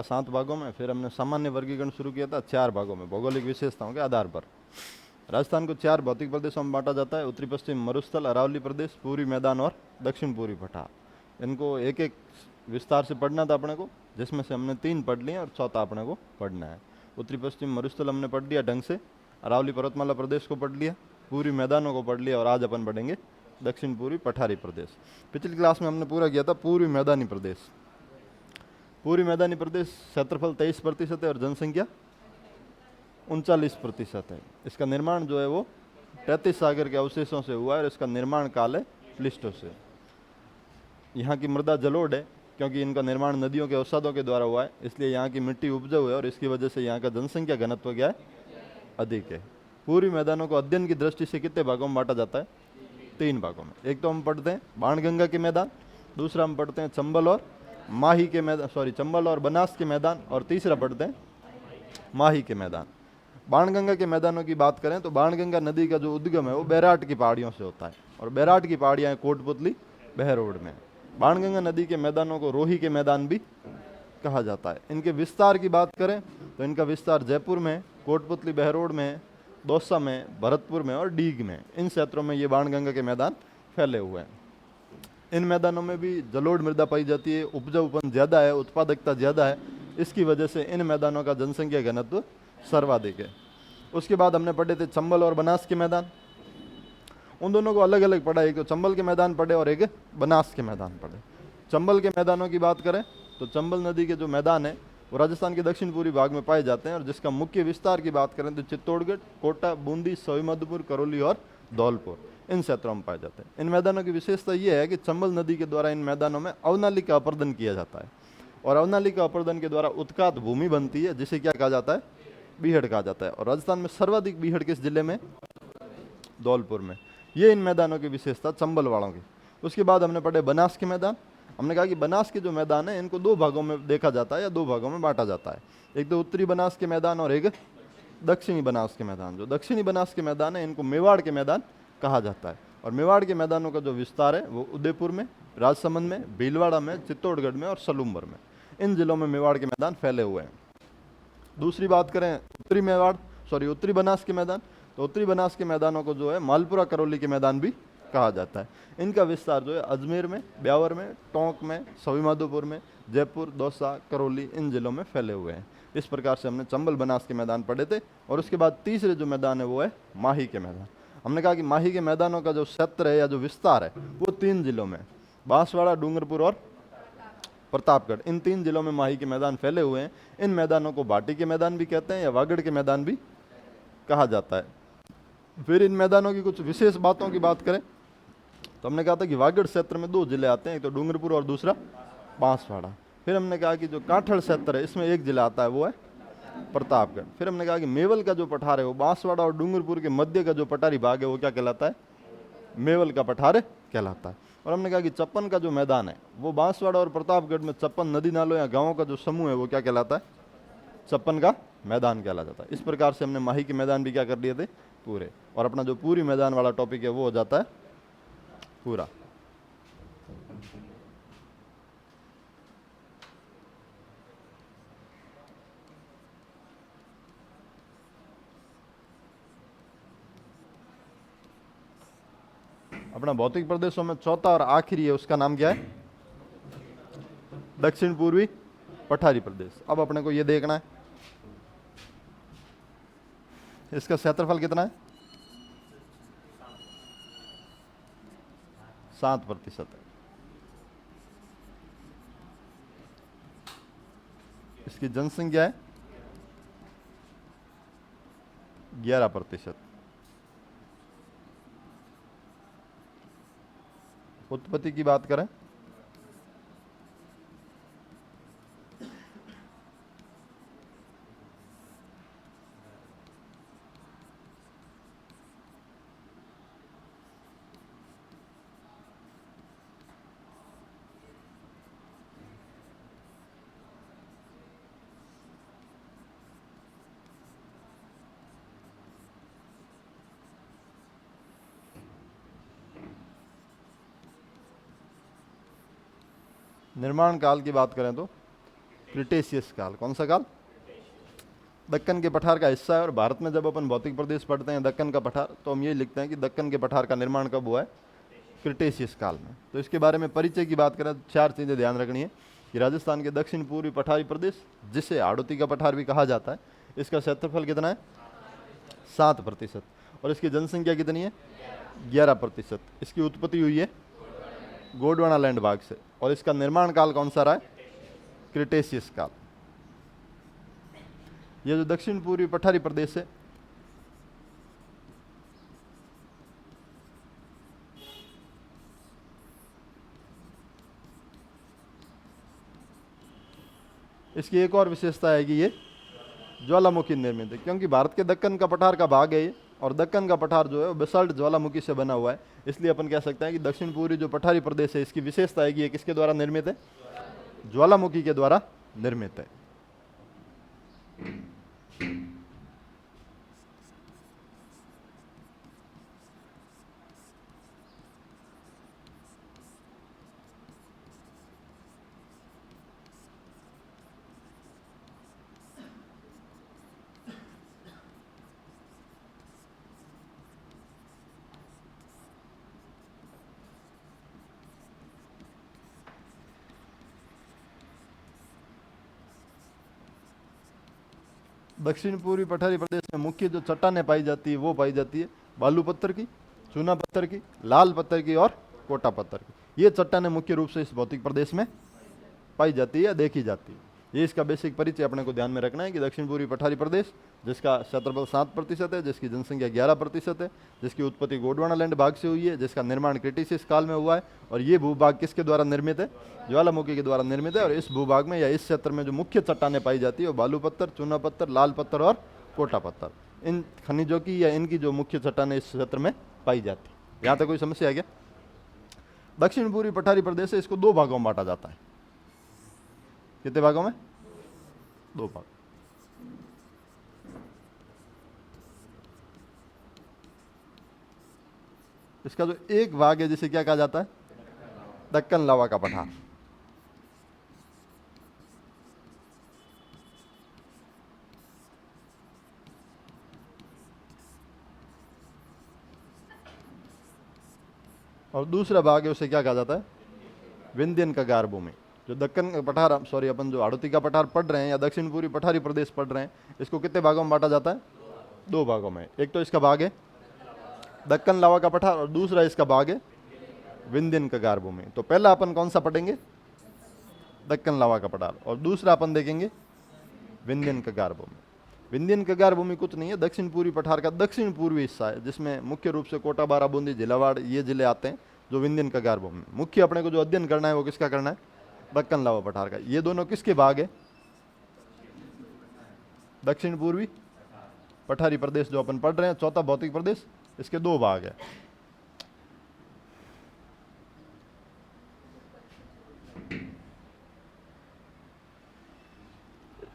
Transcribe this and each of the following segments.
7 भागों में। फिर हमने सामान्य वर्गीकरण शुरू किया था 4 भागों में भौगोलिक विशेषताओं के आधार पर। राजस्थान को 4 भौतिक प्रदेशों में बांटा जाता है: उत्तरी पश्चिम मरुस्थल, अरावली प्रदेश, पूर्वी मैदान और दक्षिण पूर्वी पठार। इनको एक एक विस्तार से पढ़ना था अपने को, जिसमें से हमने 3 पढ़ लिए और चौथा अपने को पढ़ना है। उत्तरी पश्चिम मरुस्थल हमने पढ़ लिया ढंग से, अरावली पर्वतमाला प्रदेश को पढ़ लिया, पूर्वी मैदानों को पढ़ लिया, और आज अपन पढ़ेंगे दक्षिण पूर्वी पठारी प्रदेश। पिछली क्लास में हमने पूरा किया था पूर्वी मैदानी प्रदेश। पूर्वी मैदानी प्रदेश क्षेत्रफल 23% है और जनसंख्या 39% है। इसका निर्माण जो है वो 33 सागर के अवशेषों से हुआ है और इसका निर्माण काल है प्लिस्टो से। यहाँ की मृदा जलोढ़ है क्योंकि इनका निर्माण नदियों के अवसादों के द्वारा हुआ है, इसलिए यहाँ की मिट्टी उपजाऊ है और इसकी वजह से यहाँ का जनसंख्या घनत्व क्या है, अधिक है। पूर्वी मैदानों को अध्ययन की दृष्टि से कितने भागों में बांटा जाता है? 3 भागों में। एक तो हम पढ़ते हैं बाणगंगा के मैदान, दूसरा हम पढ़ते हैं चंबल और माही के मैदान, चंबल और बनास के मैदान, और तीसरा पढ़ते हैं माही के मैदान। बाणगंगा के मैदानों की बात करें तो बाणगंगा नदी का जो उद्गम है वो बैराट की पहाड़ियों से होता है, और बैराट की पहाड़ियाँ कोटपुतली बहरोड में। बाणगंगा नदी के मैदानों को रोही के मैदान भी कहा जाता है। इनके विस्तार की बात करें तो इनका विस्तार जयपुर में, कोटपुतली बहरोड में, दौसा में, भरतपुर में और डीग में, इन क्षेत्रों में ये बाणगंगा के मैदान फैले हुए हैं। इन मैदानों में भी जलोढ़ मृदा पाई जाती है, उपजाऊपन ज़्यादा है, उत्पादकता ज़्यादा है, इसकी वजह से इन मैदानों का जनसंख्या घनत्व सर्वाधिक है। उसके बाद हमने पढ़े थे चंबल और बनास के मैदान। उन दोनों को अलग अलग पढ़ा, एक तो चंबल के मैदान पढ़े और एक बनास के मैदान पढ़े। चंबल के मैदानों की बात करें तो चंबल नदी के जो मैदान है वो राजस्थान के दक्षिण पूर्वी भाग में पाए जाते हैं, और जिसका मुख्य विस्तार की बात करें तो चित्तौड़गढ़, कोटा, बूंदी, सवाईमाधोपुर, करौली और धौलपुर, इन क्षेत्रों में पाए जाते हैं। इन मैदानों की विशेषता यह है कि चंबल नदी के द्वारा इन मैदानों में अवनाली का अपर्दन किया जाता है, और अवनाली का अपर्दन के द्वारा उत्कात भूमि बनती है, जिसे क्या कहा जाता है? बीहड़ कहा जाता है। और राजस्थान में सर्वाधिक बीहड़ किस जिले में? धौलपुर में। ये इन मैदानों की विशेषता चंबल वालों की। उसके बाद हमने पढ़े बनास के मैदान। हमने कहा कि बनास के जो मैदान है इनको 2 भागों में देखा जाता है या 2 भागों में बांटा जाता है, एक तो उत्तरी बनास के मैदान और एक दक्षिणी बनास के मैदान। जो दक्षिणी बनास के मैदान है इनको मेवाड़ के मैदान कहा जाता है, और मेवाड़ के मैदानों का जो विस्तार है वो उदयपुर में, राजसमंद में, भीलवाड़ा में, चित्तौड़गढ़ में और सलूम्बर में, इन जिलों में मेवाड़ के मैदान फैले हुए हैं। दूसरी बात करें उत्तरी बनास के मैदान, तो उत्तरी बनास के मैदानों को जो है मालपुरा करौली के मैदान भी कहा जाता है। इनका विस्तार जो है अजमेर में, ब्यावर में, टोंक में, सवाईमाधोपुर में, जयपुर, दौसा, करौली, इन जिलों में फैले हुए हैं। इस प्रकार से हमने चंबल बनास के मैदान पढ़े थे। और उसके बाद तीसरे जो मैदान है वो है माही के मैदान। हमने कहा कि माही के मैदानों का जो क्षेत्र है या जो विस्तार है वो 3 जिलों में, बांसवाड़ा, डूंगरपुर और प्रतापगढ़, इन 3 जिलों में माही के मैदान फैले हुए हैं। इन मैदानों को भाटी के मैदान भी कहते हैं या वागड़ के मैदान भी कहा जाता है। फिर इन मैदानों की कुछ विशेष बातों की बात करें तो हमने कहा था कि वागड़ क्षेत्र में 2 जिले आते हैं, एक तो डूंगरपुर और दूसरा बांसवाड़ा। फिर हमने कहा कि जो कांठड़ क्षेत्र है इसमें 1 जिला आता है वो है प्रतापगढ़। फिर हमने कहा कि मेवल का जो पठार है वो बांसवाड़ा और डूंगरपुर के मध्य का जो पठारी भाग है वो क्या कहलाता है? मेवल का पठार कहलाता है। और हमने कहा कि चप्पन का जो मैदान है वो बांसवाड़ा और प्रतापगढ़ में 56 नदी नालों या गांवों का जो समूह है वो क्या कहलाता है? चप्पन का मैदान कहला जाता है। इस प्रकार से हमने माही के मैदान भी क्या कर लिए थे? पूरे। और अपना जो पूरी मैदान वाला टॉपिक है वो हो जाता है पूरा। अपना भौतिक प्रदेशों में चौथा और आखिरी है, उसका नाम क्या है? दक्षिण पूर्वी पठारी प्रदेश। अब अपने को ये देखना है इसका क्षेत्रफल कितना है? 7% है। इसकी जनसंख्या है 11%। उत्पत्ति की बात करें निर्माण काल की बात करें तो क्रिटेशियस काल। कौन सा काल? दक्कन के पठार का हिस्सा है। और भारत में जब अपन भौतिक प्रदेश पढ़ते हैं दक्कन का पठार, तो हम ये लिखते हैं कि दक्कन के पठार का निर्माण कब हुआ है? क्रिटेशियस काल में। तो इसके बारे में परिचय की बात करें तो 4 चीज़ें ध्यान रखनी है कि राजस्थान के दक्षिण पूर्वी पठारी प्रदेश, जिसे हाड़ौती का पठार भी कहा जाता है, इसका क्षेत्रफल कितना है? 7%। और इसकी जनसंख्या कितनी है? 11%। इसकी उत्पत्ति हुई है गोंडवाना लैंड भाग से। और इसका निर्माण काल कौन सा रहा है? क्रिटेशियस काल। ये जो दक्षिण पूर्वी पठारी प्रदेश है, इसकी एक और विशेषता है कि ये ज्वालामुखी निर्मित है, क्योंकि भारत के दक्कन का पठार का भाग है ये। और दक्कन का पठार जो है वो बेसाल्ट ज्वालामुखी से बना हुआ है। इसलिए अपन कह सकते हैं कि दक्षिण पूर्वी जो पठारी प्रदेश है, इसकी विशेषता है कि ये किसके द्वारा निर्मित है? ज्वालामुखी के द्वारा निर्मित है। दक्षिण पूर्वी पठारी प्रदेश में मुख्य जो चट्टानें पाई जाती है वो पाई जाती है बालू पत्थर की, चूना पत्थर की, लाल पत्थर की और कोटा पत्थर की। ये चट्टानें मुख्य रूप से इस भौतिक प्रदेश में पाई जाती है, देखी जाती है। ये इसका बेसिक परिचय अपने को ध्यान में रखना है कि दक्षिण पूर्वी पठारी प्रदेश, जिसका क्षेत्रफल 7% है, जिसकी जनसंख्या 11% है, जिसकी उत्पत्ति गोंडवाना लैंड भाग से हुई है, जिसका निर्माण क्रिटेशियस काल में हुआ है। और ये भूभाग किसके द्वारा निर्मित है? ज्वालामुखी के द्वारा निर्मित है। और इस भूभाग में या इस क्षेत्र में जो मुख्य चट्टानें पाई जाती है वो बालू पत्थर, चूना पत्थर, लाल पत्थर और कोटा पत्थर, इन खनिजों की या इनकी जो मुख्य चट्टानें इस क्षेत्र में पाई जाती है। यहाँ तक कोई समस्या है क्या? दक्षिण पूर्वी पठारी प्रदेश है, इसको 2 भागों में बांटा जाता है। कितने भागों में? 2 भाग। इसका जो एक भाग है जिसे क्या कहा जाता है? दक्कन लावा का पठार। और दूसरा भाग है उसे क्या कहा जाता है? विंध्यन कगार भूमि। जो दक्कन का पठार, सॉरी, अपन जो हाड़ौती का पठार पढ़ रहे हैं या दक्षिण पूर्वी पठारी प्रदेश पढ़ रहे हैं, इसको कितने भागों में बांटा जाता है? 2 भागों में। एक तो इसका भाग है दक्कन लावा का पठार और दूसरा इसका भाग है विंध्यन कगार भूमि। तो पहला अपन कौन सा पढ़ेंगे? दक्कन लावा का पठार। और दूसरा अपन देखेंगे विंध्यन कगार भूमि। विंध्यन कगार भूमि कुछ नहीं है, दक्षिण पूर्वी पठार का दक्षिण पूर्वी हिस्सा है, जिसमें मुख्य रूप से कोटा, बारा, बूंदी, झालावाड़ ये जिले आते हैं। जो विंध्यन कगार भूमि, मुख्य अपने को जो अध्ययन करना है वो किसका करना है? दक्कन लावा पठार का। ये दोनों किसके भाग है? दक्षिण पूर्वी पठारी प्रदेश जो अपन पढ़ रहे हैं, चौथा भौतिक प्रदेश, इसके 2 भाग है।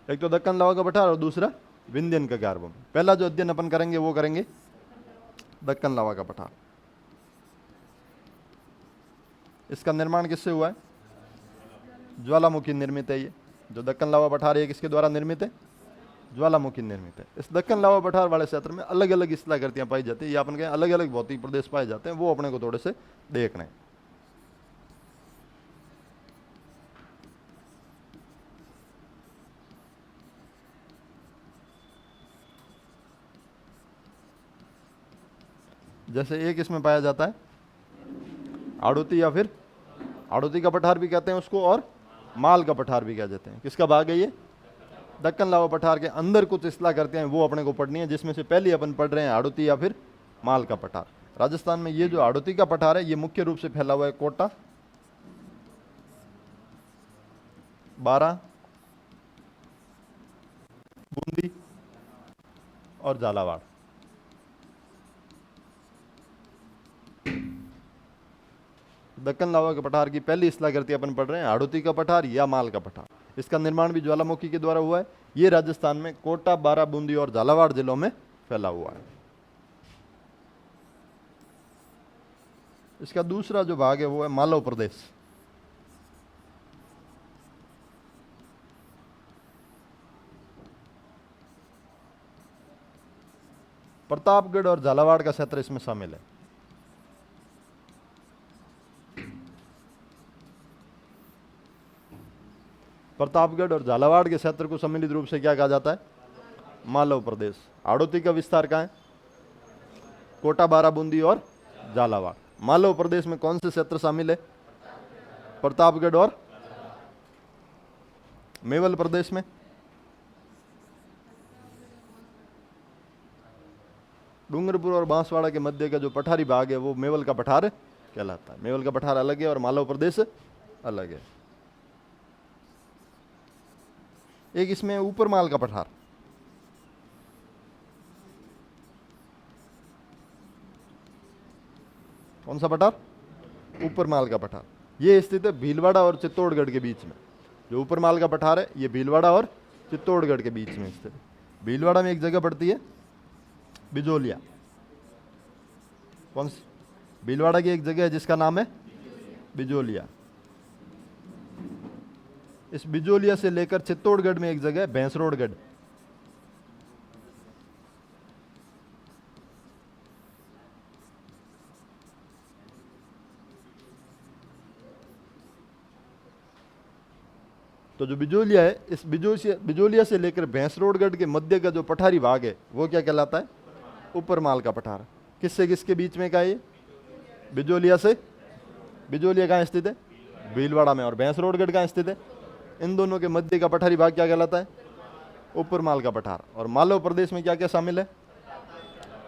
एक तो दक्कन लावा का पठार और दूसरा विंध्यन कगार भूमि। पहला जो अध्ययन अपन करेंगे वो करेंगे दक्कन लावा का पठार। इसका निर्माण किससे हुआ है? ज्वालामुखी निर्मित है। ये जो दक्कन लावा पठार है किसके द्वारा निर्मित है? ज्वालामुखी निर्मित है। इस दक्कन लावा पठार वाले क्षेत्र में अलग अलग शिलाकृतियां पाई जाती है, या अपन कहें अलग अलग भौतिक प्रदेश पाए जाते हैं, वो अपने को थोड़े से देखना है। जैसे एक इसमें पाया जाता है हाड़ौती, या फिर हाड़ौती का पठार भी कहते हैं उसको, और माल का पठार भी कह देते हैं। किसका भाग है ये? दक्कन लावा पठार के अंदर कुछ इस्लाह करते हैं वो अपने को पढ़नी है, जिसमें से पहली अपन पढ़ रहे हैं हाड़ौती या फिर माल का पठार। राजस्थान में ये जो हाड़ौती का पठार है ये मुख्य रूप से फैला हुआ है कोटा, बारा, बूंदी और झालावाड़। दक्कन लावा के पठार की पहली इस्लाह करती अपन पढ़ रहे हैं हाड़ौती का पठार या माल का पठार। इसका निर्माण भी ज्वालामुखी के द्वारा हुआ है। ये राजस्थान में कोटा, बारा, बूंदी और झालावाड़ जिलों में फैला हुआ है। इसका दूसरा जो भाग है वो है मालव प्रदेश। प्रतापगढ़ और झालावाड़ का क्षेत्र इसमें शामिल है। प्रतापगढ़ और झालावाड़ के क्षेत्र को सम्मिलित रूप से क्या कहा जाता है? मालव प्रदेश। हाड़ौती का विस्तार कहाँ है? कोटा, बाराबूंदी और झालावाड़। मालव प्रदेश में कौन से क्षेत्र शामिल है? प्रतापगढ़ और मेवल प्रदेश में डूंगरपुर और बांसवाड़ा के मध्य का जो पठारी भाग है वो मेवल का पठार कहलाता है। मेवल का पठार अलग है और मालव प्रदेश अलग है। एक इसमें ऊपर माल का पठार, कौन सा पठार? ऊपर माल का पठार। ये स्थित है भीलवाड़ा और चित्तौड़गढ़ के बीच में। जो ऊपर माल का पठार है ये भीलवाड़ा और चित्तौड़गढ़ के बीच में स्थित है। भीलवाड़ा में एक जगह पड़ती है बिजोलिया। कौन सी? भीलवाड़ा की एक जगह है जिसका नाम है बिजोलिया। इस बिजोलिया से लेकर चित्तौड़गढ़ में एक जगह है भैंसरोडगढ़। तो जो बिजोलिया है, इस बिजोलिया से लेकर भैंसरोडगढ़ के मध्य का जो पठारी भाग है वो क्या कहलाता है? ऊपर माल का पठार। किससे किसके बीच में का है ये? बिजोलिया से। बिजोलिया कहाँ स्थित है? भीलवाड़ा में। और भैंसरोडगढ़ कहाँ स्थित है? इन दोनों के मध्य का पठारी भाग क्या कहलाता है? ऊपर माल का पठार। और मालव प्रदेश में क्या क्या शामिल है?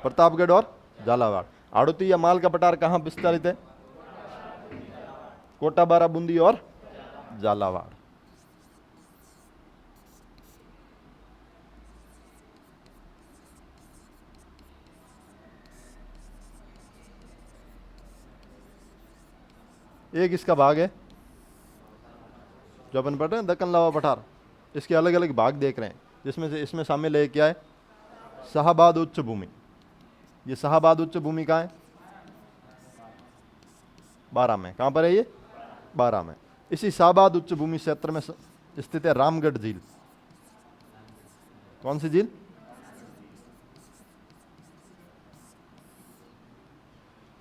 प्रतापगढ़ और झालावाड़। हाड़ौती या माल का पठार कहाँ विस्तारित है? कोटा, बाराबूंदी और झालावाड़। एक इसका भाग है जो अपन पढ़ रहे हैं दक्कन लावा पठार। इसके अलग अलग भाग देख रहे हैं, जिसमें से इसमें शामिल है क्या है? शाहाबाद उच्च भूमि। ये शाहाबाद उच्च भूमि कहाँ है? 12 में। कहाँ पर है ये? 12 में। इसी शाहाबाद उच्च भूमि क्षेत्र में स्थित है रामगढ़ झील। कौन सी झील?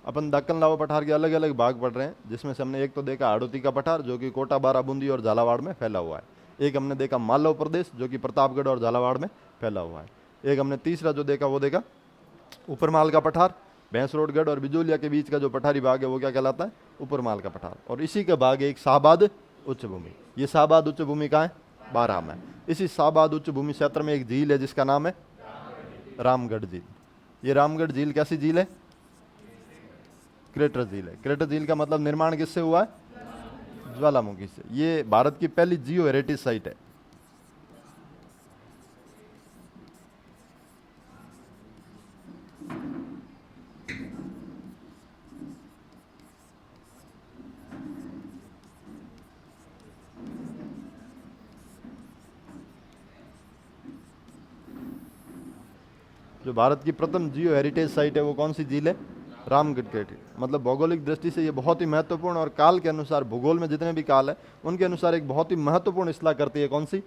अपन दक्कन लावा पठार के अलग अलग भाग पढ़ रहे हैं, जिसमें से हमने एक तो देखा हाड़ौती का पठार जो कि कोटा, बाराबूंदी और झालावाड़ में फैला हुआ है। एक हमने देखा मालव प्रदेश जो कि प्रतापगढ़ और झालावाड़ में फैला हुआ है। एक हमने तीसरा जो देखा वो देखा ऊपर माल का पठार। भैंसरोडगढ़ और बिजोलिया के बीच का जो पठारी भाग है वो क्या कहलाता है? ऊपर माल का पठार। और इसी का भाग है एक शाहाबाद उच्च भूमि। ये शाहाबाद उच्च भूमि कहाँ है? 12 में। इसी शाहाबाद उच्च भूमि क्षेत्र में एक झील है जिसका नाम है रामगढ़ झील। ये रामगढ़ झील कैसी झील है? क्रेटर झील है। क्रेटर झील का मतलब निर्माण किससे हुआ है? ज्वालामुखी से। ये भारत की पहली जियो हेरिटेज साइट है। जो भारत की प्रथम जियो हेरिटेज साइट है वो कौन सी झील है? रामगढ़ क्रेटर। मतलब भौगोलिक दृष्टि से ये बहुत ही महत्वपूर्ण और काल के अनुसार, भूगोल में जितने भी काल है उनके अनुसार एक बहुत ही महत्वपूर्ण स्थला करती है। कौन सी?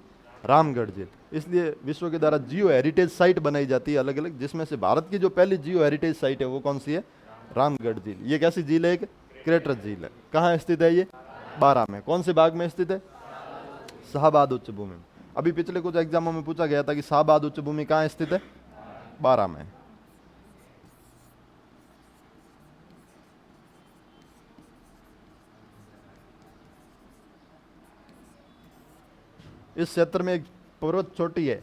रामगढ़ झील। इसलिए विश्व के द्वारा जियो हेरिटेज साइट बनाई जाती है अलग अलग, जिसमें से भारत की जो पहली जियो हेरिटेज साइट है वो कौन सी है? रामगढ़ झील। ये कैसी झील है? एक क्रेटर झील है। कहाँ स्थित है ये? 12 में। कौन से भाग में स्थित है? शाहाबाद उच्च भूमि में। अभी पिछले कुछ एग्जामों में पूछा गया था कि शाहाबाद उच्च भूमि कहाँ स्थित है? 12 में। इस क्षेत्र में एक पर्वत चोटी है,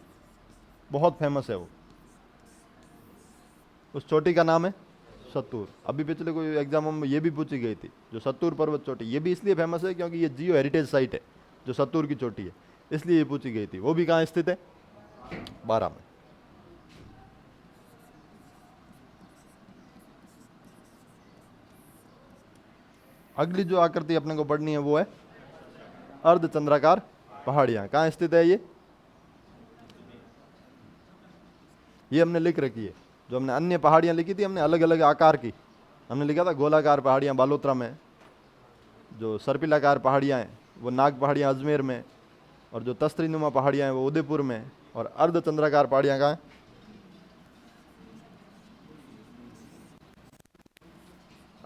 बहुत फेमस है वो। उस चोटी का नाम है सत्तूर। अभी पिछले कोई एग्जामों में ये भी पूछी गई थी, जो सत्तूर पर्वत चोटी। ये भी इसलिए फेमस है क्योंकि ये जियो हेरिटेज साइट है, जो सत्तूर की चोटी है, इसलिए ये पूछी गई थी। वो भी कहाँ स्थित है? 12 में। अगली जो आकृति अपने को पढ़नी है वो है अर्धचंद्राकार पहाड़ियां। कहाँ स्थित है ये हमने लिख रखी है। जो हमने अन्य पहाड़ियां लिखी थी हमने अलग अलग आकार की। हमने लिखा था गोलाकार पहाड़ियां बालोतरा में, जो सर्पिलाकार पहाड़ियां हैं वो नाग पहाड़ियां अजमेर में, और जो तस्तरीनुमा पहाड़ियां हैं वो उदयपुर में, और अर्धचंद्राकार पहाड़ियां कहाँ हैं?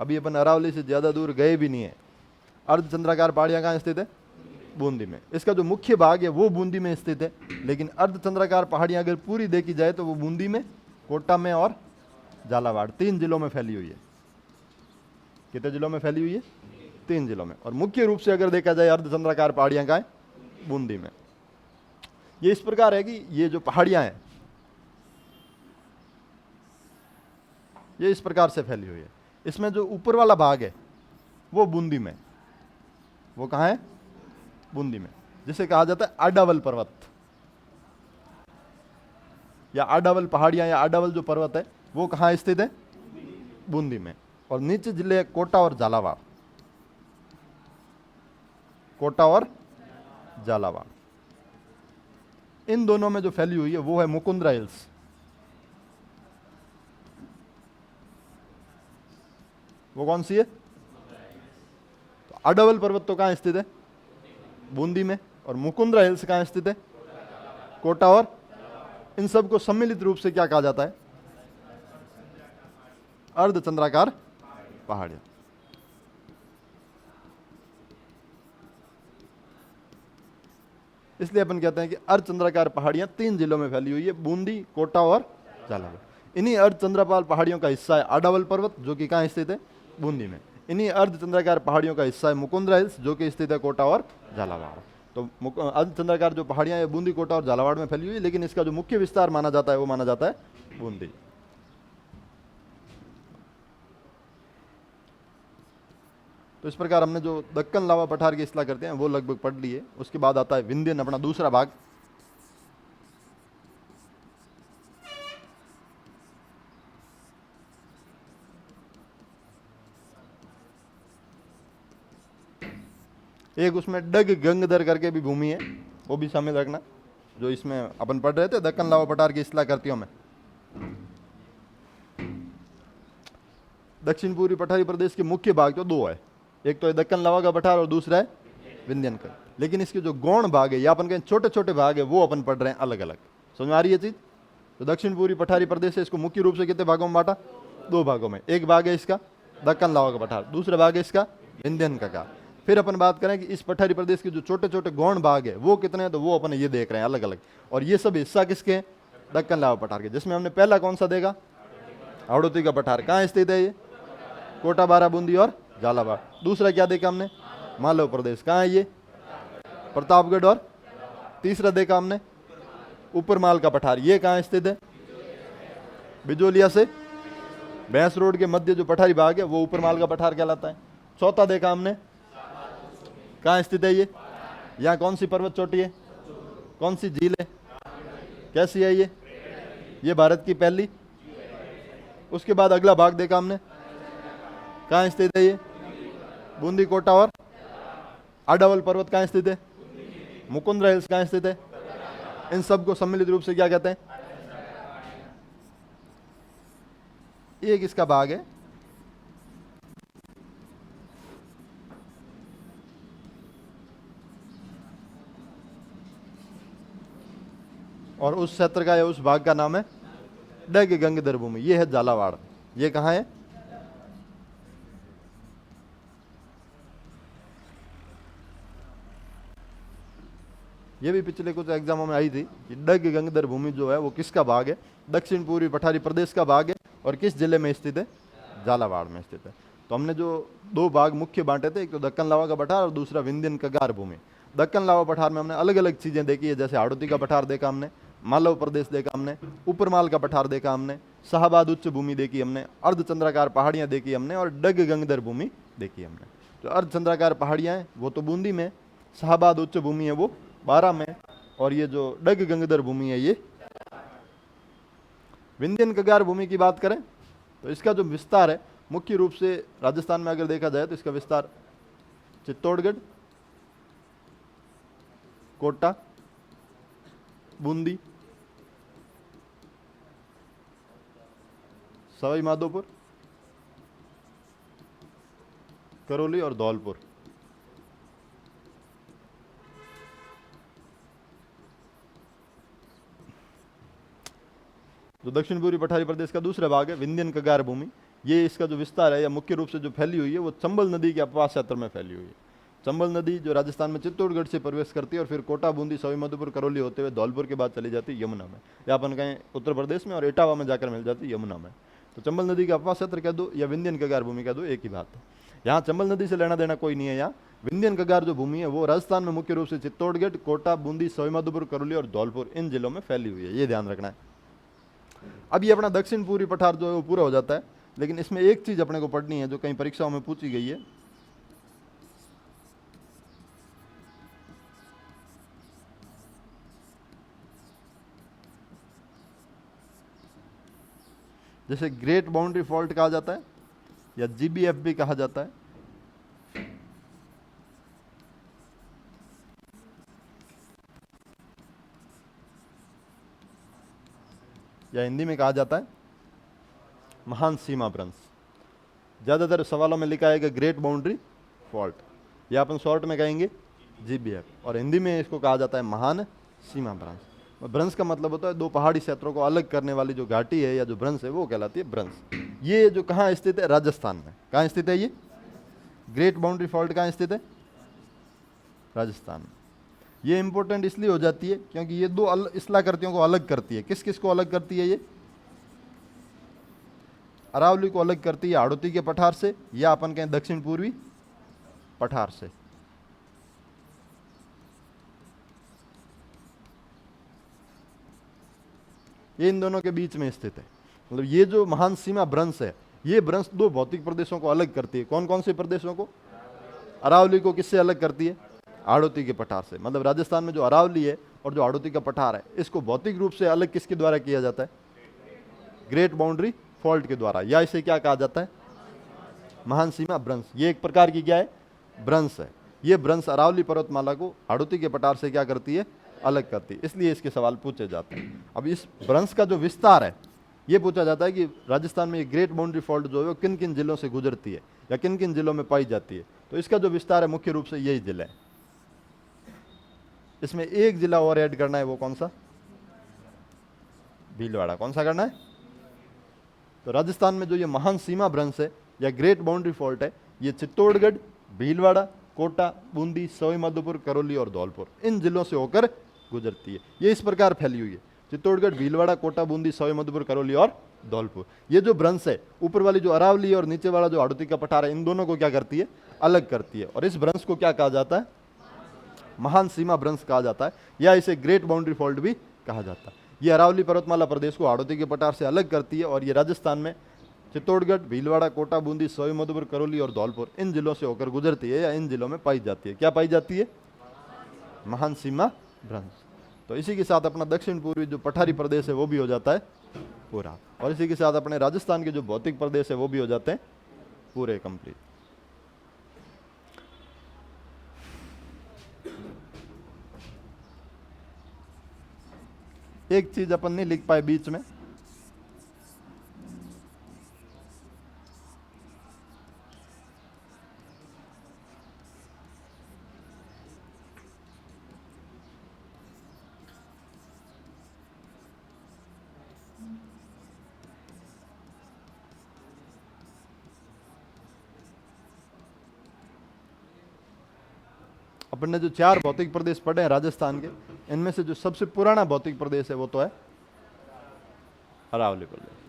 अभी अपन अरावली से ज़्यादा दूर गए भी नहीं है। अर्धचंद्राकार पहाड़ियाँ कहाँ स्थित है? बूंदी में। इसका जो मुख्य भाग है वो बूंदी में स्थित है, लेकिन अर्धचंद्राकार पहाड़ियाँ अगर पूरी देखी जाए तो वो बूंदी में, कोटा में और झालावाड़ 3 जिलों में फैली हुई है। कितने जिलों में फैली हुई है? 3 जिलों में। और मुख्य रूप से अगर देखा जाए अर्धचंद्राकार पहाड़ियाँ कहाँ है? बूंदी में। ये इस प्रकार है कि ये जो पहाड़ियाँ हैं ये इस प्रकार से फैली हुई है। इसमें जो ऊपर वाला भाग है वो बूंदी में, वो कहाँ है? बूंदी में, जिसे कहा जाता है आडावल पर्वत या आडावल पहाड़ियां या आडावल जो पर्वत है वो कहाँ स्थित है? बूंदी में। और नीचे जिले कोटा और झालावाड़, कोटा और झालावाड़, इन दोनों में जो फैली हुई है वो है मुकुंदरा हिल्स। वो कौन सी है? तो आडावल पर्वत तो कहाँ स्थित है? बूंदी में। और मुकुंदरा हिल्स कहाँ स्थित है? कोटा और, इन सबको सम्मिलित रूप से क्या कहा जाता है? अर्धचंद्राकार पहाड़ियां। इसलिए अपन कहते हैं कि अर्धचंद्राकार पहाड़ियां 3 जिलों में फैली हुई है, बूंदी, कोटा और झालावाड़। इन्हीं अर्धचंद्राकार पहाड़ियों का हिस्सा है आडावल पर्वत जो कि कहाँ स्थित है? बूंदी में। इन्हीं अर्धचंद्राकार पहाड़ियों का हिस्सा है मुकुंदरा हिल्स जो कि स्थित है कोटा और झालावाड़। तो अर्धचंद्राकार जो पहाड़ियां हैं बूंदी, कोटा और झालावाड़ में फैली हुई है, लेकिन इसका जो मुख्य विस्तार माना जाता है वो माना जाता है बूंदी। तो इस प्रकार हमने जो दक्कन लावा पठार की इस्लाह करते हैं वो लगभग पढ़ लिए। उसके बाद आता है विंध्यन, अपना दूसरा भाग। एक उसमें डग गंगधर करके भी भूमि है, वो भी शामिल रखना, जो इसमें अपन पढ़ रहे थे दक्कन लावा पठार की इस्लाह करतियों में। दक्षिण पूर्वी पठारी प्रदेश के मुख्य भाग तो 2 है, एक तो है दक्कन लावा का पठार और दूसरा है विंध्यन का। लेकिन इसके जो गौण भाग है या अपन कहें छोटे छोटे भाग है वो अपन पढ़ रहे हैं अलग अलग। समझ में आ रही है चीज? तो दक्षिण पूर्वी पठारी प्रदेश है, इसको मुख्य रूप से कितने भागों में बांटा? 2 भागों में। एक भाग है इसका दक्कन लावा का पठार, दूसरा भाग है इसका विंध्यन का। फिर अपन बात करें कि इस पठारी प्रदेश के जो छोटे छोटे गौण भाग है वो कितने हैं, तो वो अपन ये देख रहे हैं अलग अलग। और ये सब हिस्सा किसके हैं? दक्कन लावा पठार के। जिसमें हमने पहला कौन सा देखा? हाड़ौती का पठार। कहाँ स्थित है ये? कोटा, बारा, बूंदी और झालावाड़। दूसरा क्या देखा हमने? मालवा प्रदेश। कहाँ है ये? प्रतापगढ़। और तीसरा देखा हमने ऊपर माल का पठार, ये कहाँ स्थित है? बिजोलिया से भैंस रोड के मध्य जो पठारी भाग है वो ऊपर माल का पठार कहलाता है। चौथा देखा हमने, कहाँ स्थित है ये? यहाँ कौन सी पर्वत चोटी है? कौन सी झील है? कैसी है ये? ये भारत की पहली। उसके बाद अगला भाग देखा हमने, कहाँ स्थित है ये? बूंदी, कोटा और आडावल पर्वत कहाँ स्थित है? मुकुंदरा हिल्स कहाँ स्थित है? इन सब को सम्मिलित रूप से क्या कहते हैं? एक इसका भाग है और उस क्षेत्र का या उस भाग का नाम है डग गंगधर भूमि। ये है झालावाड़। ये कहाँ है? ये भी पिछले कुछ एग्जामों में आई थी कि डग गंगधर भूमि जो है वो किसका भाग है? दक्षिण पूर्वी पठारी प्रदेश का भाग है। और किस जिले में स्थित है? झालावाड़ में स्थित है। तो हमने जो 2 भाग मुख्य बांटे थे, एक तो दक्कन लावा का पठार और दूसरा विंध्यन कगार भूमि। दक्कन लावा पठार में हमने अलग अलग चीजें देखी है, जैसे हाड़ौती का पठार देखा हमने, मालव प्रदेश देखा हमने, ऊपर माल का पठार देखा हमने, शाहबाद उच्च भूमि देखी हमने, अर्धचंद्राकार पहाड़ियां देखी हमने और डग गंगधर भूमि देखी हमने। जो अर्धचंद्राकार पहाड़ियां हैं वो तो बूंदी में, शाहबाद उच्च भूमि है वो 12 में, और ये जो डग गंगधर भूमि है ये। विंध्यन कगार भूमि की बात करें तो इसका जो विस्तार है मुख्य रूप से राजस्थान में अगर देखा जाए तो इसका विस्तार चित्तौड़गढ़, कोटा, बूंदी, सवाई माधोपुर, करौली और धौलपुर। जो दक्षिण पूर्वी पठारी प्रदेश का दूसरा भाग है विंध्यन कगार भूमि, ये इसका जो विस्तार है या मुख्य रूप से जो फैली हुई है वो चंबल नदी के अपवास क्षेत्र में फैली हुई है। चंबल नदी जो राजस्थान में चित्तौड़गढ़ से प्रवेश करती है और फिर कोटा, बूंदी, सवाई माधोपुर, करौली होते हुए धौलपुर के बाद चली जाती है यमुना में, या अपन कहें उत्तर प्रदेश में, और इटावा में जाकर मिल जाती है यमुना में। तो चंबल नदी का अपवास क्षेत्र कह दो या विंध्यन कगार भूमि कह दो, एक ही बात है। यहाँ चंबल नदी से लेना देना कोई नहीं है। यहाँ विंध्यन कगार जो भूमि है वो राजस्थान में मुख्य रूप से चित्तौड़गढ़, कोटा, बूंदी, सवाई माधोपुर, करौली और धौलपुर इन जिलों में फैली हुई है, ये ध्यान रखना है। अब ये अपना दक्षिण पूर्वी पठार जो है वो पूरा हो जाता है, लेकिन इसमें एक चीज अपने को पढ़नी है जो कई परीक्षाओं में पूछी गई है। जैसे ग्रेट बाउंड्री फॉल्ट कहा जाता है या जीबीएफ भी कहा जाता है। या हिंदी में कहा जाता है महान सीमा भ्रंश। ज्यादातर सवालों में लिखा है ग्रेट बाउंड्री फॉल्ट, या अपन शॉर्ट में कहेंगे जीबीएफ, और हिंदी में इसको कहा जाता है महान सीमा भ्रंश। भ्रंश का मतलब होता है दो पहाड़ी क्षेत्रों को अलग करने वाली जो घाटी है या जो भ्रंश है वो कहलाती है भ्रंश। ये जो कहाँ स्थित है? राजस्थान में। कहाँ स्थित है ये ग्रेट बाउंड्री फॉल्ट? कहाँ स्थित है? राजस्थान में। ये इंपॉर्टेंट इसलिए हो जाती है क्योंकि ये दो इस्लाकृतियों को अलग करती है। किस किस को अलग करती है? ये अरावली को अलग करती है हाड़ौती के पठार से, या अपन कहें दक्षिण पूर्वी पठार से। ये इन दोनों के बीच में स्थित है। मतलब ये जो महान सीमा भ्रंश है, ये भ्रंश दो भौतिक प्रदेशों को अलग करती है। कौन कौन से प्रदेशों को? अरावली को किससे अलग करती है? हाड़ौती के पठार से। मतलब राजस्थान में जो अरावली है और जो हाड़ौती का पठार है, इसको भौतिक रूप से अलग किसके द्वारा किया जाता है? ग्रेट बाउंड्री फॉल्ट के द्वारा, या इसे क्या कहा जाता है? महान सीमा भ्रंश। ये एक प्रकार की क्या है? भ्रंश है। ये भ्रंश अरावली पर्वतमाला को हाड़ौती के पठार से क्या करती है? अलग करती है। इसलिए इसके सवाल पूछे जाते हैं। अब इस भ्रंश का जो विस्तार है ये पूछा जाता है कि राजस्थान में ये ग्रेट बाउंड्री फॉल्ट जो है वो किन किन जिलों से गुजरती है या किन किन जिलों में पाई जाती है। तो इसका जो विस्तार है मुख्य रूप से यही जिला है। इसमें एक जिला और ऐड करना है, वो कौन सा? भीलवाड़ा। कौन सा करना है? तो राजस्थान में जो ये महान सीमा भ्रंश है या ग्रेट बाउंड्री फॉल्ट है, ये चित्तौड़गढ़, भीलवाड़ा, कोटा, बूंदी, सवाई माधोपुर, करौली और धौलपुर इन जिलों से होकर गुजरती है। ये इस प्रकार फैली हुई है, चित्तौड़गढ़, भीलवाड़ा, कोटा, बूंदी, सवाई माधोपुर, करौली और धौलपुर। ये जो भ्रंश है, ऊपर वाली जो अरावली और नीचे वाला जो हाड़ौती का पठार है, इन दोनों को क्या करती है? अलग करती है। और इस भ्रंश को क्या कहा जाता है? महान सीमा भ्रंश कहा जाता है, या इसे ग्रेट बाउंड्री फॉल्ट भी कहा जाता है। ये अरावली पर्वतमाला प्रदेश को हाड़ौती के पठार से अलग करती है, और ये राजस्थान में चित्तौड़गढ़, भीलवाड़ा, कोटा, बूंदी, सवाई माधोपुर, करौली और धौलपुर इन जिलों से होकर गुजरती है या इन जिलों में पाई जाती है। क्या पाई जाती है? महान सीमा भ्रंश। तो इसी के साथ अपना दक्षिण पूर्वी जो पठारी प्रदेश है वो भी हो जाता है पूरा, और इसी के साथ अपने राजस्थान के जो भौतिक प्रदेश है वो भी हो जाते हैं पूरे कंप्लीट। एक चीज अपन नहीं लिख पाए बीच में, अपन ने जो 4 भौतिक प्रदेश पढ़े हैं राजस्थान के, इनमें से जो सबसे पुराना भौतिक प्रदेश है वो तो है अरावली प्रदेश।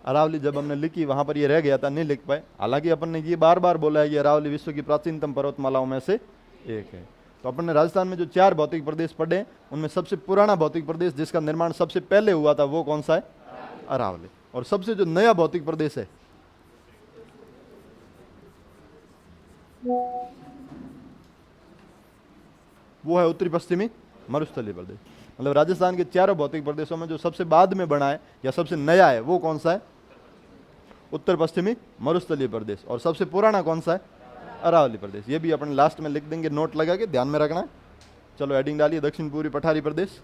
अरावली जब हमने लिखी वहां पर ये रह गया था, नहीं लिख पाए। हालांकि अपन ने ये बार बार बोला है कि अरावली विश्व की प्राचीनतम पर्वतमालाओं में से एक है। तो अपन ने राजस्थान में जो 4 भौतिक प्रदेश पढ़े हैं उनमें सबसे पुराना भौतिक प्रदेश जिसका निर्माण सबसे पहले हुआ था वो कौन सा है? अरावली। और सबसे जो नया भौतिक प्रदेश है वो है उत्तरी पश्चिमी मरुस्थलीय प्रदेश। मतलब राजस्थान के 4 भौतिक प्रदेशों में जो सबसे बाद में बना है या सबसे नया है वो कौन सा है? उत्तर पश्चिमी मरुस्थलीय प्रदेश। और सबसे पुराना कौन सा है? अरावली प्रदेश। ये भी अपन लास्ट में लिख देंगे, नोट लगा के ध्यान में रखना है। चलो हेडिंग डालिए, दक्षिण पूर्वी पठारी प्रदेश।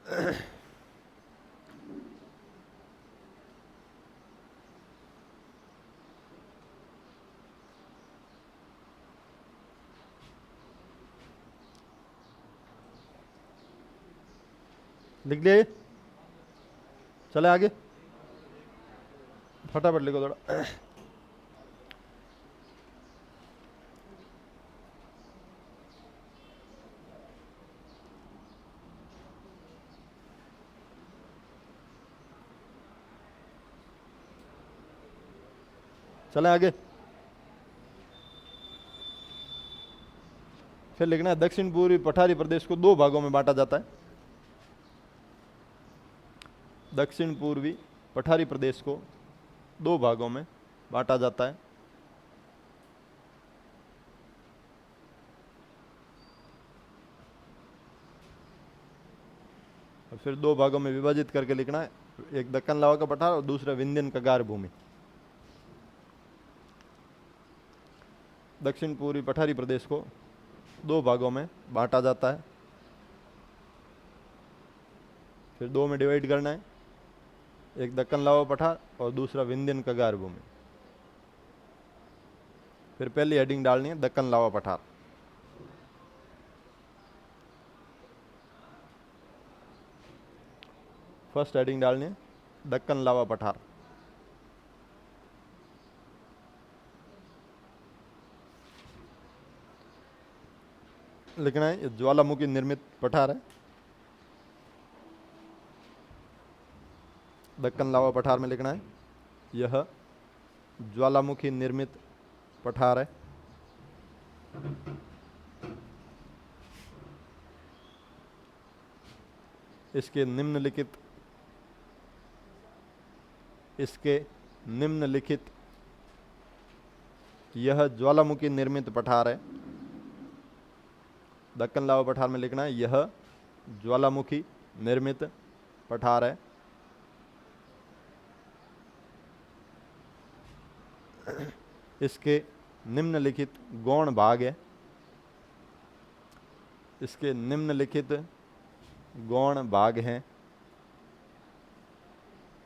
लिख लिया ये? चले आगे, फटाफट लिखो थोड़ा। चले आगे। फिर लिखना है दक्षिण पूर्वी पठारी प्रदेश को दो भागों में बांटा जाता है। दक्षिण पूर्वी पठारी प्रदेश को दो भागों में बांटा जाता है। और फिर दो भागों में विभाजित करके लिखना है, एक दक्कन लावा का पठार और दूसरा विंध्यन कगार भूमि। दक्षिण पूर्वी पठारी प्रदेश को दो भागों में बांटा जाता है, फिर दो में डिवाइड करना है, एक दक्कन लावा पठार और दूसरा विंध्यन कगार भूमि। फिर पहली हेडिंग डालनी है दक्कन लावा पठार। फर्स्ट हेडिंग डालनी है दक्कन लावा पठार। लिखना है ये ज्वालामुखी निर्मित पठार है। दक्कन लावा पठार में लिखना है यह ज्वालामुखी निर्मित पठार है। इसके निम्नलिखित यह ज्वालामुखी निर्मित पठार है। दक्कन लावा पठार में लिखना है यह ज्वालामुखी निर्मित पठार है। इसके निम्नलिखित गौण भाग है। इसके निम्नलिखित गौण भाग हैं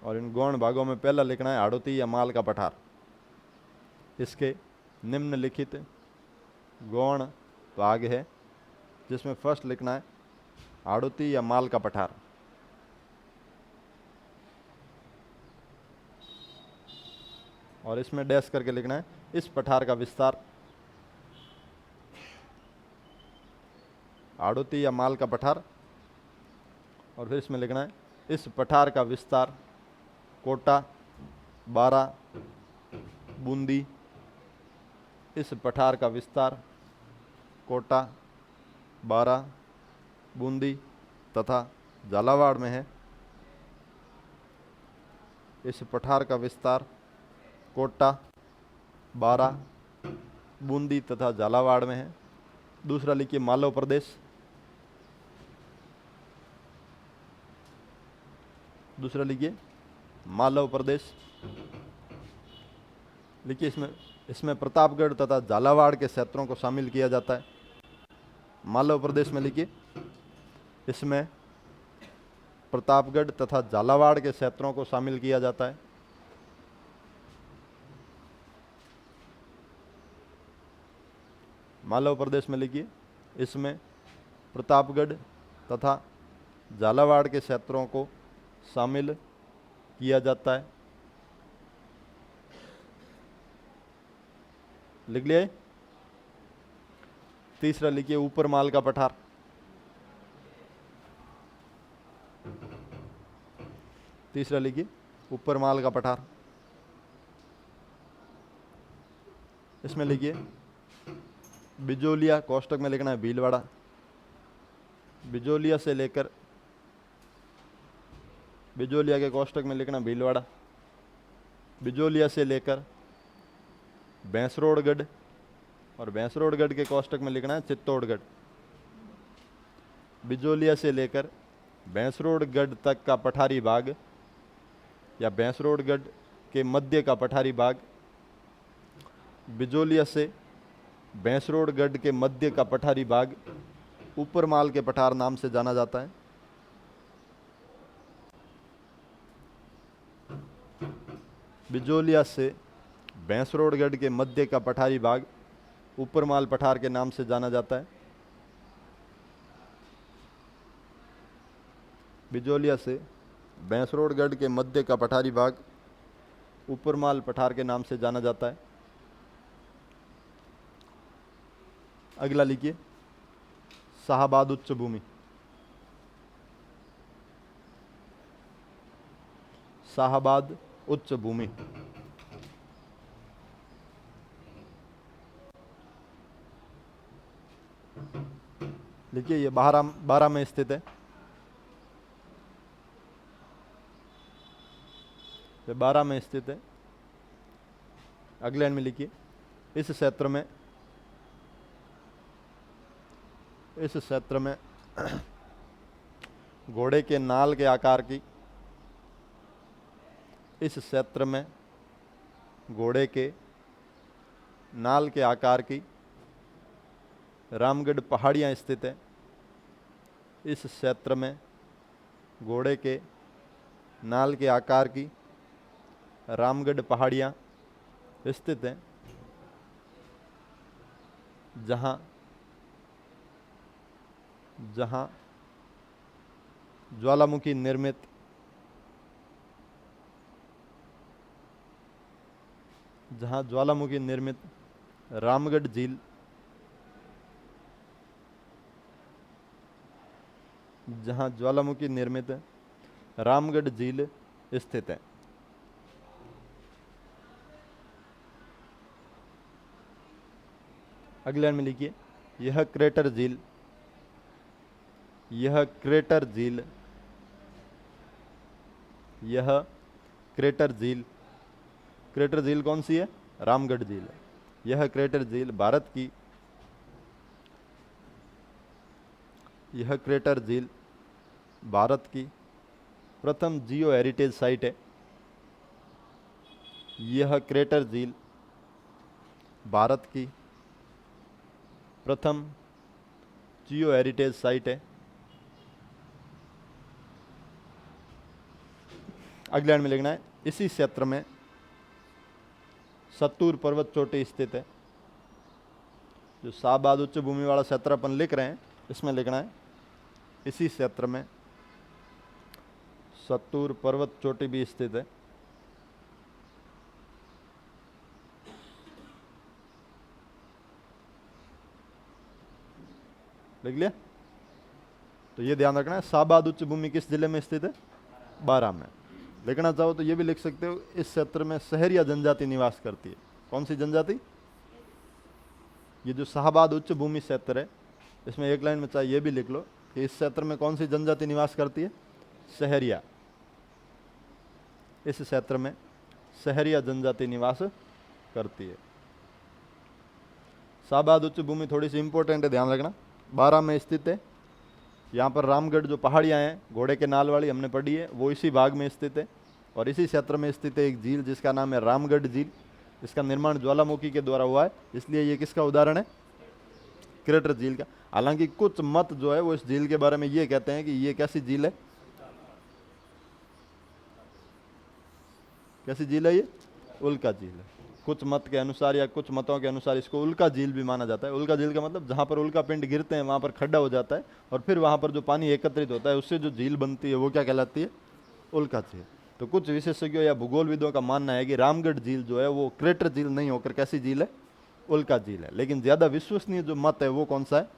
और इन गौण भागों में पहला लिखना है हाड़ौती या माल का पठार। इसके निम्नलिखित गौण भाग है जिसमें फर्स्ट लिखना है हाड़ौती या माल का पठार। और इसमें डैश करके लिखना है इस पठार का विस्तार। हाड़ौती या माल का पठार। और फिर इसमें लिखना है इस पठार का विस्तार कोटा, बारा, बूंदी। इस पठार का विस्तार कोटा, बारा, बूंदी तथा झालावाड़ में है। इस पठार का विस्तार कोटा, बारा, बूंदी तथा झालावाड़ में है। दूसरा लिखिए मालव प्रदेश। दूसरा लिखिए मालव प्रदेश। लिखिए इसमें प्रतापगढ़ तथा झालावाड़ के क्षेत्रों को शामिल किया जाता है। मालव प्रदेश में लिखिए इसमें प्रतापगढ़ तथा झालावाड़ के क्षेत्रों को शामिल किया जाता है। मालव प्रदेश में लिखिए इसमें प्रतापगढ़ तथा झालावाड़ के क्षेत्रों को शामिल किया जाता है। लिख लिया? तीसरा लिखिए ऊपर माल का पठार। तीसरा लिखिए ऊपर माल का पठार। इसमें लिखिए बिजोलिया, कोष्टक में लिखना है भीलवाड़ा। बिजोलिया से लेकर, बिजोलिया के कोष्टक में लिखना भीलवाड़ा। बिजोलिया से लेकर भैंसरोड़गढ़ और भैंसरोड़गढ़ के कोष्टक में लिखना है चित्तौड़गढ़। बिजोलिया से लेकर भैंसरोड़गढ़ तक का पठारी भाग या भैंसरोड़गढ़ के मध्य का पठारी भाग, बिजोलिया से भैंसरोड़गढ़ के मध्य का पठारी भाग ऊपर माल के पठार नाम से जाना जाता है। बिजोलिया से भैंसरोडगढ़ के मध्य का पठारी भाग ऊपरमाल पठार के नाम से जाना जाता है। बिजोलिया से भैंसरोडगढ़ के मध्य का पठारी भाग ऊपरमाल पठार के नाम से जाना जाता है। अगला लिखिए शाहबाद उच्च भूमि। शाहबाद उच्च भूमि लिखिए, ये बारां में स्थित है। ये बारां में स्थित है। अगले लाइन में लिखिए इस क्षेत्र में घोड़े के नाल के आकार की, इस क्षेत्र में घोड़े के नाल के आकार की रामगढ़ पहाड़ियाँ स्थित है। इस क्षेत्र में घोड़े के नाल के आकार की रामगढ़ पहाड़ियाँ स्थित हैं, जहाँ ज्वालामुखी निर्मित रामगढ़ झील स्थित है। अगले लाइन में लिखिए यह क्रेटर झील कौन सी है? रामगढ़ झील है। यह क्रेटर झील भारत की प्रथम जियो हेरिटेज साइट है। यह क्रेटर झील भारत की प्रथम जियो हेरिटेज साइट है। अगले लाइन में लिखना है इसी क्षेत्र में सत्तूर पर्वत चोटी स्थित है। जो शाहबाद उच्च भूमि वाला क्षेत्र अपन लिख रहे हैं, इसमें लिखना है इसी क्षेत्र में सत्तूर पर्वत चोटी भी स्थित है। लिख लिया? तो ये ध्यान रखना है शाहबाद उच्च भूमि किस जिले में स्थित है? बारां में। लिखना चाहो तो ये भी लिख सकते हो इस क्षेत्र में सहरिया जनजाति निवास करती है। कौन सी जनजाति? ये जो शाहबाद उच्च भूमि क्षेत्र है, इसमें एक लाइन में चाहे ये भी लिख लो कि इस क्षेत्र में कौन सी जनजाति निवास करती है? सहरिया। इस क्षेत्र में सहरिया जनजाति निवास करती है। शाहबाद उच्च भूमि थोड़ी सी इंपॉर्टेंट है, ध्यान रखना। बारां में स्थित है। यहाँ पर रामगढ़ जो पहाड़ियाँ हैं घोड़े के नाल वाली हमने पढ़ी है, वो इसी भाग में स्थित है। और इसी क्षेत्र में स्थित है एक झील जिसका नाम है रामगढ़ झील। इसका निर्माण ज्वालामुखी के द्वारा हुआ है, इसलिए ये किसका उदाहरण है? क्रेटर झील का। हालांकि कुछ मत जो है वो इस झील के बारे में ये कहते हैं कि ये कैसी झील है? कैसी झील है ये? उल्का झील है। कुछ मत के अनुसार या कुछ मतों के अनुसार इसको उल्का झील भी माना जाता है। उल्का झील का मतलब जहाँ पर उल्का पिंड गिरते हैं वहाँ पर खड्डा हो जाता है और फिर वहाँ पर जो पानी एकत्रित होता है उससे जो झील बनती है वो क्या कहलाती है? उल्का झील। तो कुछ विशेषज्ञों या भूगोलविदों का मानना है कि रामगढ़ झील जो है वो क्रेटर झील नहीं होकर कैसी झील है? उल्का झील है। लेकिन ज्यादा विश्वसनीय जो मत है वो कौन सा है?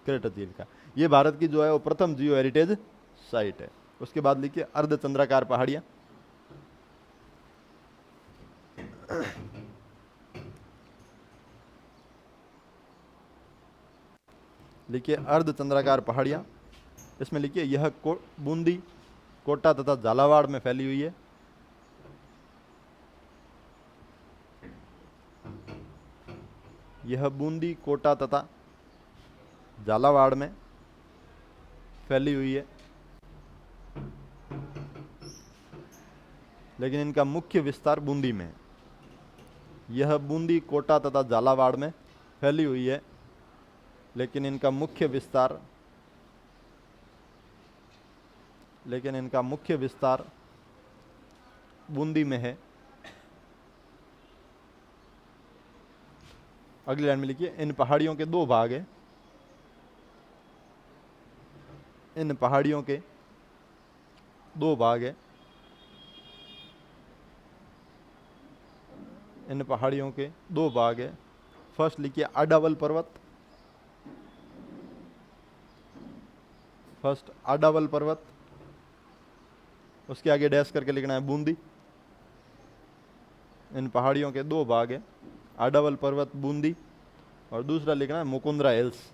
क्रेटर झील का। ये भारत की जो है वो प्रथम जियो हेरिटेज साइट है। उसके बाद लिखिए अर्धचंद्राकार पहाड़ियाँ। लिखिए अर्धचंद्राकार पहाड़ियाँ। इसमें लिखिए यह बूंदी, कोटा तथा झालावाड़ में फैली हुई है। यह बूंदी, कोटा तथा झालावाड़ में फैली हुई है, लेकिन इनका मुख्य विस्तार बूंदी में है। यह बूंदी, कोटा तथा झालावाड़ में फैली हुई है, लेकिन इनका मुख्य विस्तार बूंदी में है। अगली लाइन में लिखिए, इन पहाड़ियों के दो भाग हैं। इन पहाड़ियों के दो भाग हैं। इन पहाड़ियों के दो भाग हैं। फर्स्ट लिखिए आडावल पर्वत। फर्स्ट आडावल पर्वत, उसके आगे डैश करके लिखना है बूंदी। इन पहाड़ियों के दो भाग हैं, आडावल पर्वत, बूंदी। और दूसरा लिखना है मुकुंदरा हिल्स।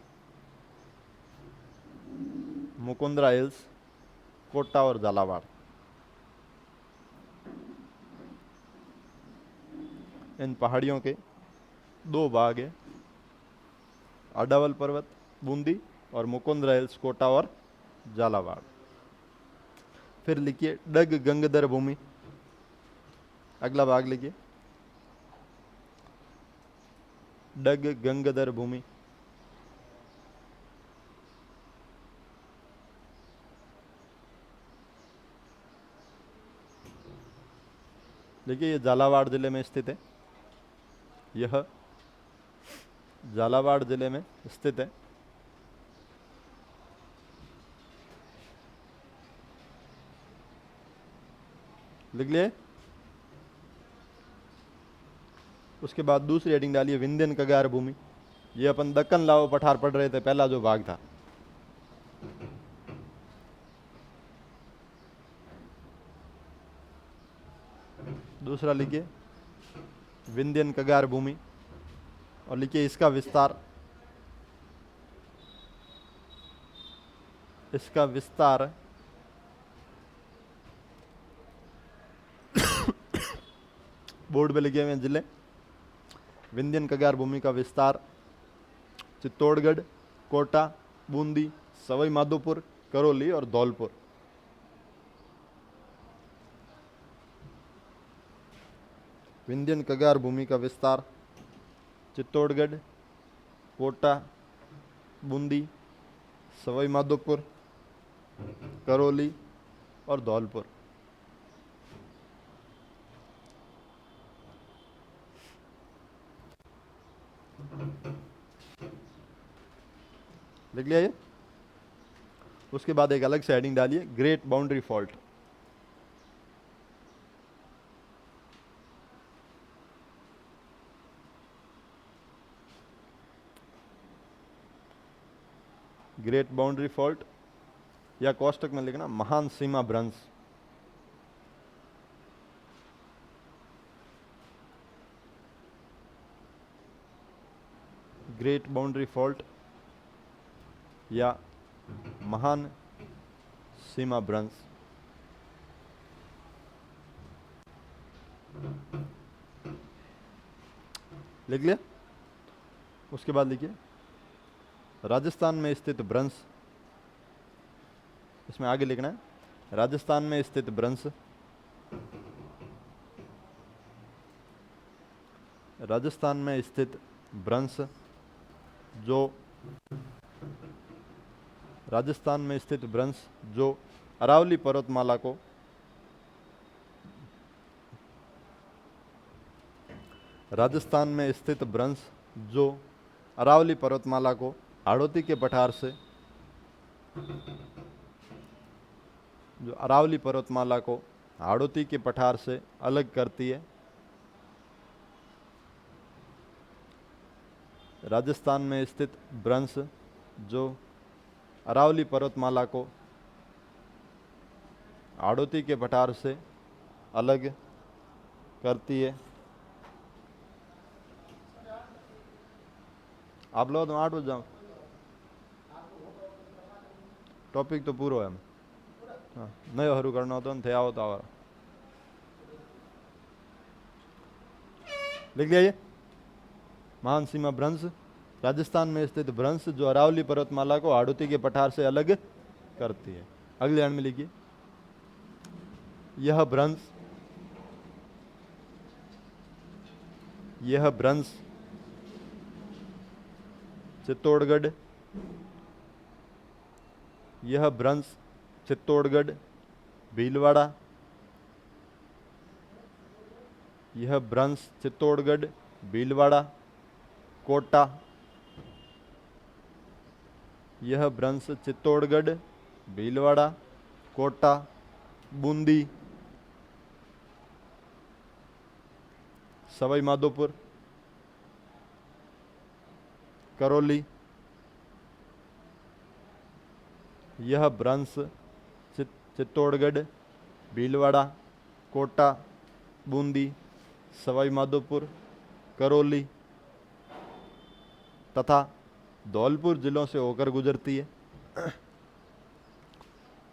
मुकुंदरा हिल्स, कोटा और झालावाड़। इन पहाड़ियों के दो भाग हैं, आडावल पर्वत, बूंदी, और मुकुंदरा हिल्स, कोटा और झालावाड़। फिर लिखिए डग गंगधर भूमि। अगला भाग लिखिए डग गंगधर भूमि। देखिए ये झालावाड़ जिले में स्थित है। यह झालावाड़ जिले में स्थित है। लिख लिए। उसके बाद दूसरी हेडिंग डालिए विंध्यन कगार भूमि। ये अपन दक्कन लाओ पठार पढ़ रहे थे, पहला जो भाग था। दूसरा लिखिए विंध्यन कगार भूमि और लिखिए इसका विस्तार। इसका विस्तार बोर्ड पे लिखे हुए हैं जिले। विंध्यन कगार भूमि का विस्तार चित्तौड़गढ़, कोटा, बूंदी, सवाई माधोपुर, करौली और धौलपुर। विंध्यन कगार भूमि का विस्तार चित्तौड़गढ़, कोटा, बूंदी, सवाई माधोपुर, करौली और धौलपुर। लिख लिया ये। उसके बाद एक अलग से हेडिंग डालिए great boundary fault. Great boundary fault या कोष्टक में लिखना महान सीमा भ्रंश। ग्रेट बाउंड्री फॉल्ट या महान सीमा भ्रंश। लिख लिया। उसके बाद लिखिए राजस्थान में स्थित भ्रंश। इसमें आगे लिखना है राजस्थान में स्थित भ्रंश। राजस्थान में स्थित भ्रंश जो राजस्थान में स्थित भ्रंश जो अरावली पर्वतमाला को राजस्थान में स्थित भ्रंश जो अरावली पर्वतमाला को हाड़ौती के पठार से जो अरावली पर्वतमाला को हाड़ौती के पठार से अलग करती है। राजस्थान में स्थित भ्रंश जो अरावली पर्वतमाला को हाड़ौती के पठार से अलग करती है। आप लोग तो 8 बजे जाओ, टॉपिक तो पूरा है। हाँ, नहीं हरू करना होता थे आओ तो आवा। लिख लिया ये महान सीमा भ्रंश राजस्थान में स्थित भ्रंश जो अरावली पर्वतमाला को हाड़ौती के पठार से अलग करती है। अगले लाइन में लिखिए यह भ्रंश चित्तौड़गढ़ यह भ्रंश चित्तौड़गढ़, भीलवाड़ा। यह भ्रंश चित्तौड़गढ़, भीलवाड़ा, कोटा, यह भ्रंश चित्तौड़गढ़, भीलवाड़ा, कोटा, बूंदी, सवाई माधोपुर, करौली, यह भ्रंश चित्तौड़गढ़, भीलवाड़ा, कोटा, बूंदी, सवाई माधोपुर, करौली तथा धौलपुर जिलों से होकर गुजरती है,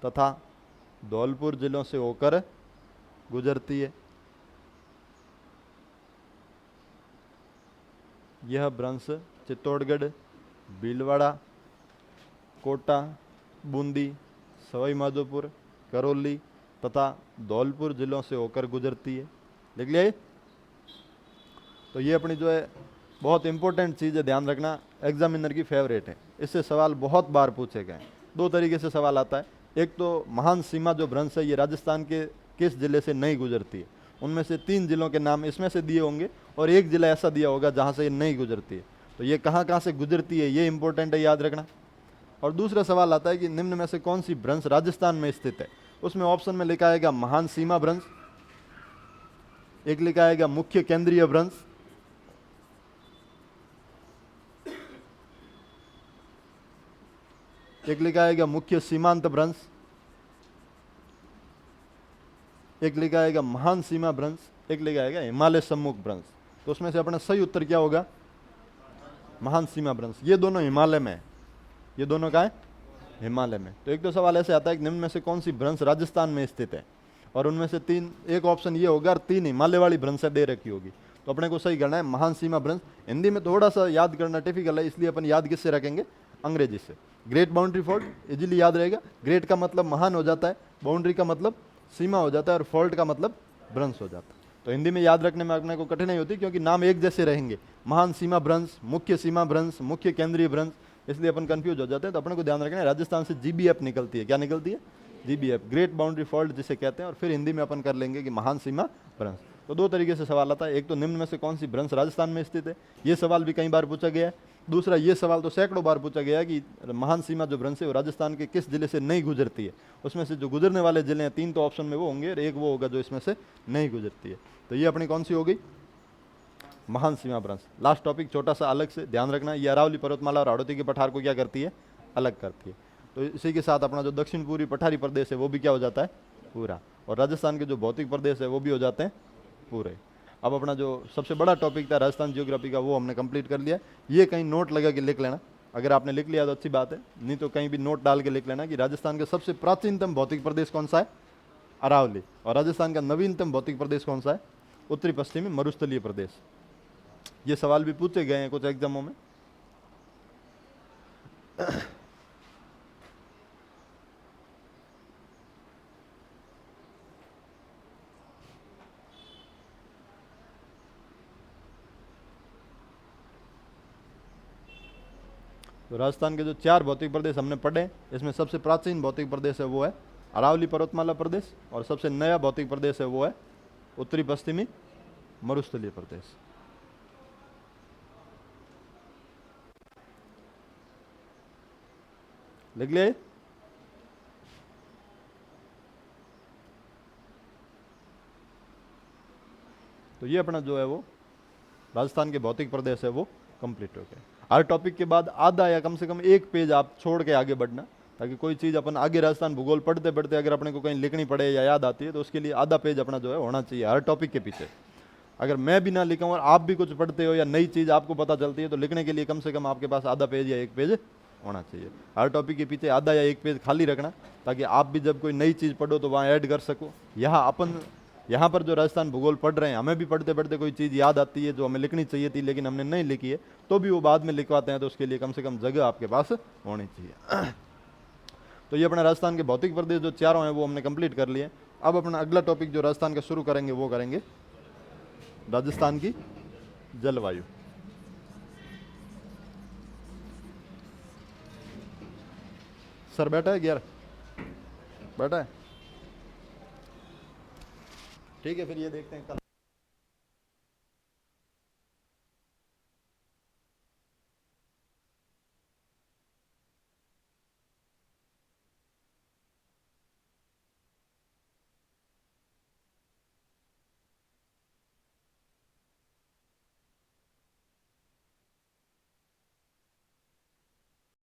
तथा धौलपुर जिलों से होकर गुजरती है। यह भ्रंश चित्तौड़गढ़, भीलवाड़ा, कोटा, बूंदी, सवाई माधोपुर, करौली तथा धौलपुर जिलों से होकर गुजरती है। लिख लिया? तो ये अपनी जो है बहुत इंपॉर्टेंट चीज़ है, ध्यान रखना, एग्जामिनर की फेवरेट है। इससे सवाल बहुत बार पूछे गए। दो तरीके से सवाल आता है। एक तो महान सीमा जो भ्रंश है ये राजस्थान के किस जिले से नहीं गुजरती है, उनमें से 3 जिलों के नाम इसमें से दिए होंगे और एक जिला ऐसा दिया होगा जहाँ से ये नहीं गुजरती है। तो ये कहाँ कहाँ से गुजरती है ये इंपॉर्टेंट है, याद रखना। और दूसरा सवाल आता है कि निम्न में से कौन सी भ्रंश राजस्थान में स्थित है। उसमें ऑप्शन में लिखा आएगा महान सीमा भ्रंश, एक लिखा आएगा मुख्य केंद्रीय भ्रंश, एक लिखा आएगा मुख्य सीमांत भ्रंश, एक लिखा आएगा महान सीमा भ्रंश, एक लिखा आएगा हिमालय सम्मुख भ्रंश। तो उसमें से अपना सही उत्तर क्या होगा? महान सीमा भ्रंश। ये दोनों हिमालय में है, ये दोनों का है हिमालय में। तो एक तो सवाल ऐसे आता है कि निम्न में से कौन सी भ्रंश राजस्थान में स्थित है, और उनमें से 3, एक ऑप्शन ये होगा और 3 हिमालय वाली भ्रंश दे रखी होगी। तो अपने को सही करना है महान सीमा भ्रंश। हिंदी में थोड़ा सा याद करना टिपिकल है, इसलिए अपन याद किससे रखेंगे? अंग्रेजी से। ग्रेट बाउंड्री फॉल्ट इजीली याद रहेगा। ग्रेट का मतलब महान हो जाता है, बाउंड्री का मतलब सीमा हो जाता है, और फॉल्ट का मतलब भ्रंश हो जाता है। तो हिंदी में याद रखने में अपने को कठिनाई होती है क्योंकि नाम एक जैसे रहेंगे, महान सीमा भ्रंश, मुख्य सीमा भ्रंश, मुख्य केंद्रीय भ्रंश, इसलिए अपन कंफ्यूज हो जाते हैं। तो अपने को ध्यान रखना है राजस्थान से जीबीएफ निकलती है। क्या निकलती है? जीबीएफ, ग्रेट बाउंड्री फॉल्ट जिसे कहते हैं। और फिर हिंदी में अपन कर लेंगे कि महान सीमा भ्रंश। तो दो तरीके से सवाल आता है, एक तो निम्न में से कौन सी भ्रंश राजस्थान में स्थित है, ये सवाल भी कई बार पूछा गया है। दूसरा ये सवाल तो सैकड़ों बार पूछा गया है कि महान सीमा जो भ्रंश है वो राजस्थान के किस जिले से नहीं गुजरती है। उसमें से जो गुजरने वाले जिले हैं 3 तो ऑप्शन में वो होंगे और एक वो होगा जो इसमें से नहीं गुजरती है। तो ये अपनी कौन सी हो गई? महान सीमा भ्रंश। लास्ट टॉपिक छोटा सा अलग से ध्यान रखना, ये अरावली पर्वतमाला और हाड़ौती के पठार को क्या करती है? अलग करती है। तो इसी के साथ अपना जो दक्षिण पूर्वी पठारी प्रदेश है वो भी क्या हो जाता है? पूरा। और राजस्थान के जो भौतिक प्रदेश है वो भी हो जाते हैं पूरे। अब अपना जो सबसे बड़ा टॉपिक था राजस्थान जियोग्राफी का वो हमने कंप्लीट कर लिया। ये कहीं नोट लगा के लिख लेना, अगर आपने लिख लिया तो अच्छी बात है, नहीं तो कहीं भी नोट डाल के लिख लेना कि राजस्थान का सबसे प्राचीनतम भौतिक प्रदेश कौन सा है? अरावली। और राजस्थान का नवीनतम भौतिक प्रदेश कौन सा है? उत्तरी पश्चिमी मरुस्थलीय प्रदेश। ये सवाल भी पूछे गए हैं कुछ एग्जामों में। तो राजस्थान के जो 4 भौतिक प्रदेश हमने पढ़े, इसमें सबसे प्राचीन भौतिक प्रदेश है वो है अरावली पर्वतमाला प्रदेश, और सबसे नया भौतिक प्रदेश है वो है उत्तरी पश्चिमी मरुस्थलीय प्रदेश। लिख लिया? तो ये अपना जो है वो राजस्थान के भौतिक प्रदेश है वो कंप्लीट हो गए। हर टॉपिक के बाद आधा या कम से कम 1 पेज आप छोड़ के आगे बढ़ना, ताकि कोई चीज़ अपन आगे राजस्थान भूगोल पढ़ते पढ़ते अगर अपने को कहीं लिखनी पड़े या याद आती है तो उसके लिए आधा पेज अपना जो है होना चाहिए हर टॉपिक के पीछे। अगर मैं भी ना लिखूँ और आप भी कुछ पढ़ते हो या नई चीज़ आपको पता चलती है तो लिखने के लिए कम से कम आपके पास आधा पेज या 1 पेज होना चाहिए। हर टॉपिक के पीछे आधा या 1 पेज खाली रखना, ताकि आप भी जब कोई नई चीज़ पढ़ो तो वहाँ ऐड कर सको। यहाँ पर जो राजस्थान भूगोल पढ़ रहे हैं, हमें भी पढ़ते पढ़ते कोई चीज़ याद आती है जो हमें लिखनी चाहिए थी लेकिन हमने नहीं लिखी है, तो भी वो बाद में लिखवाते हैं। तो उसके लिए कम से कम जगह आपके पास होनी चाहिए। तो ये अपना राजस्थान के भौतिक प्रदेश जो 4 हैं वो हमने कंप्लीट कर लिए। अब अपना अगला टॉपिक जो राजस्थान का शुरू करेंगे वो करेंगे राजस्थान की जलवायु। सर बैठा है? ग्यारह बैठा है? ठीक है, फिर ये देखते हैं कल।